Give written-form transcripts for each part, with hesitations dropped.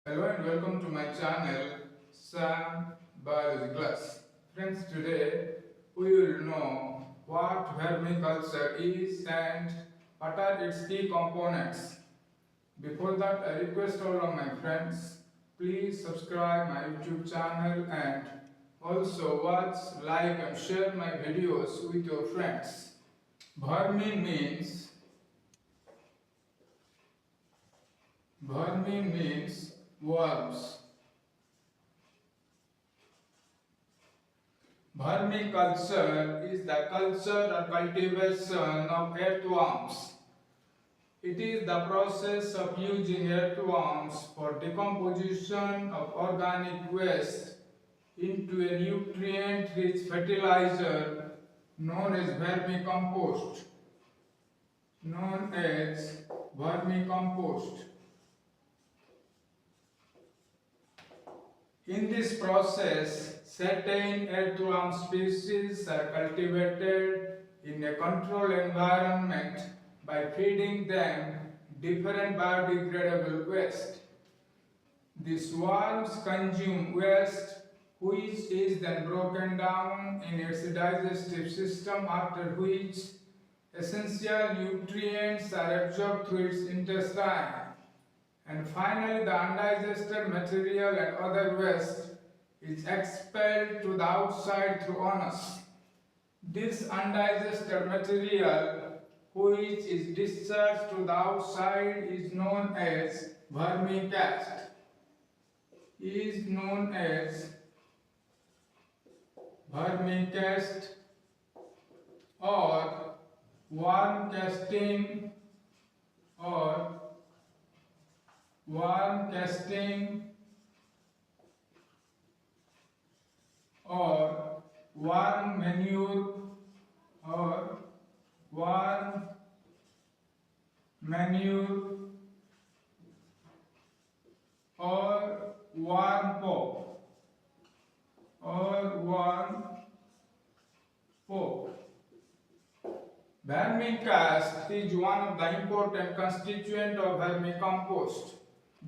Hello and welcome to my channel Sam Biology Class. Friends, today we will know what vermiculture is and what are its key components. Before that, I request all of my friends, please subscribe my YouTube channel and also watch, like and share my videos with your friends. Vermin means worms. Vermiculture is the culture or cultivation of earthworms. It is the process of using earthworms for decomposition of organic waste into a nutrient-rich fertilizer known as vermicompost. Known as vermicompost. In this process, certain earthworm species are cultivated in a controlled environment by feeding them different biodegradable waste. These worms consume waste which is then broken down in its digestive system, after which essential nutrients are absorbed through its intestine. And finally, the undigested material and other waste is expelled to the outside through anus. This undigested material, which is discharged to the outside, is known as vermicast. Or worm casting or worm casting or worm manure or worm manure or worm pulp or worm pulp. Vermicast is one of the important constituents of vermicompost.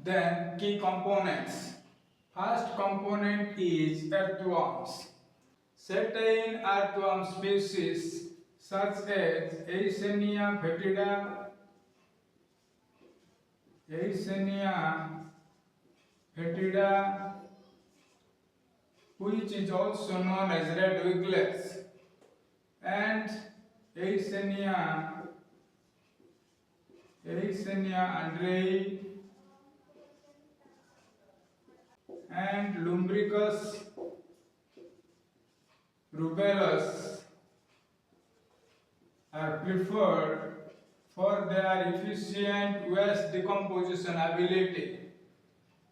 Then key components. First component is earthworms. Certain earthworm species such as Eisenia fetida, which is also known as red wiglets, and Eisenia andrei and Lumbricus rubellus are preferred for their efficient waste decomposition ability.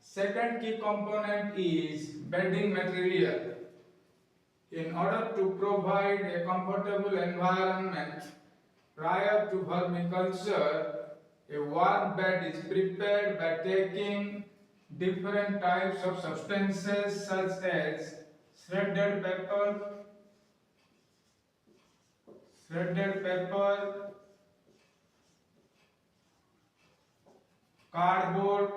Second key component is bedding material. In order to provide a comfortable environment prior to vermiculture, a worm bed is prepared by taking different types of substances such as shredded pepper, cardboard,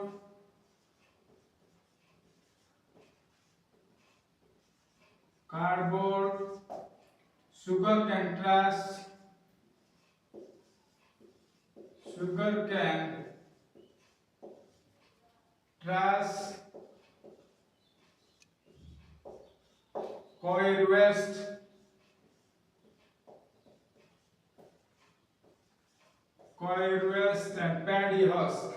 sugarcane trash, coir waste and paddy husk.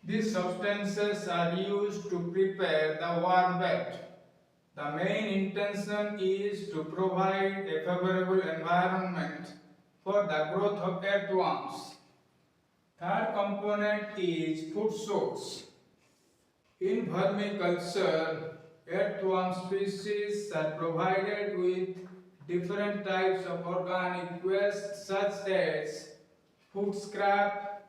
These substances are used to prepare the worm bed. The main intention is to provide a favorable environment for the growth of earthworms. Third component is food source. In vermiculture, earthworm species are provided with different types of organic waste such as food scrap,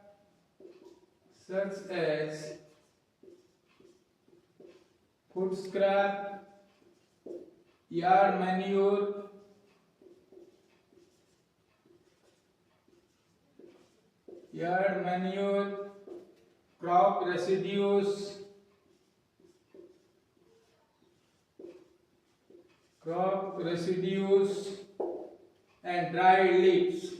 yard manure, yard manure, crop residues, and dry leaves.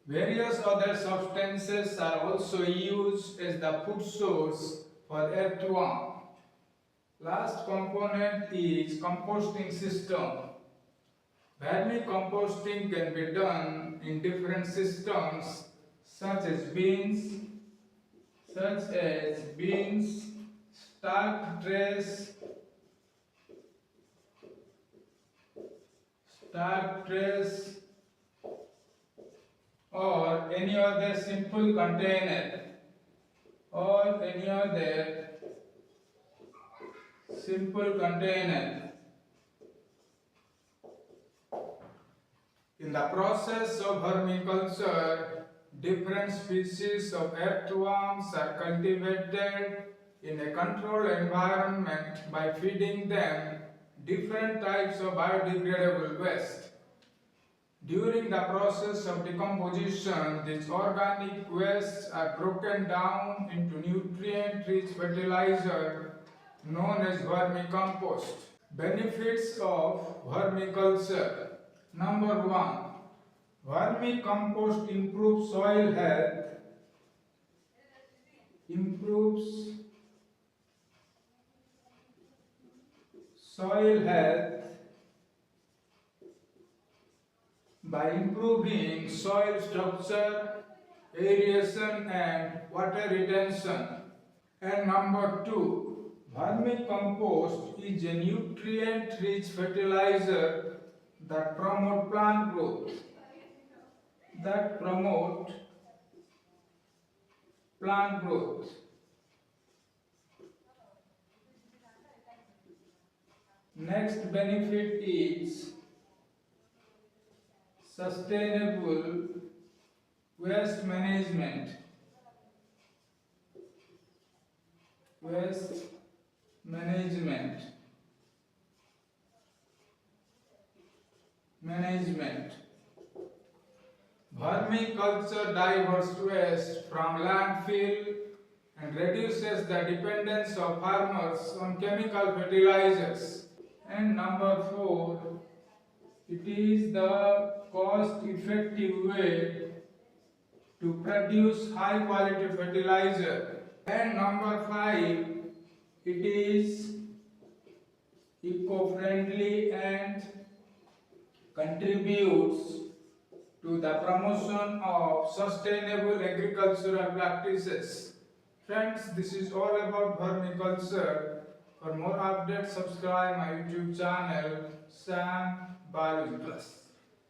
Various other substances are also used as the food source for earthworm. Last component is composting system. Vermicomposting can be done in different systems such as beans, starch trays, or any other simple container, In the process of vermiculture, different species of earthworms are cultivated in a controlled environment by feeding them different types of biodegradable waste. During the process of decomposition, these organic wastes are broken down into nutrient-rich fertilizer known as vermicompost. Benefits of vermiculture. Number 1. Vermicompost improves soil health, by improving soil structure, aeration and water retention. And number 2, vermicompost is a nutrient-rich fertilizer that promote plant growth. Next benefit is sustainable waste management. Vermiculture diverts waste from landfill and reduces the dependence of farmers on chemical fertilizers. And number 4, it is the cost-effective way to produce high-quality fertilizer. And number 5, it is eco-friendly and contributes to the promotion of sustainable agricultural practices. Friends, this is all about vermiculture. For more updates, subscribe my YouTube channel, Sam Biology Plus.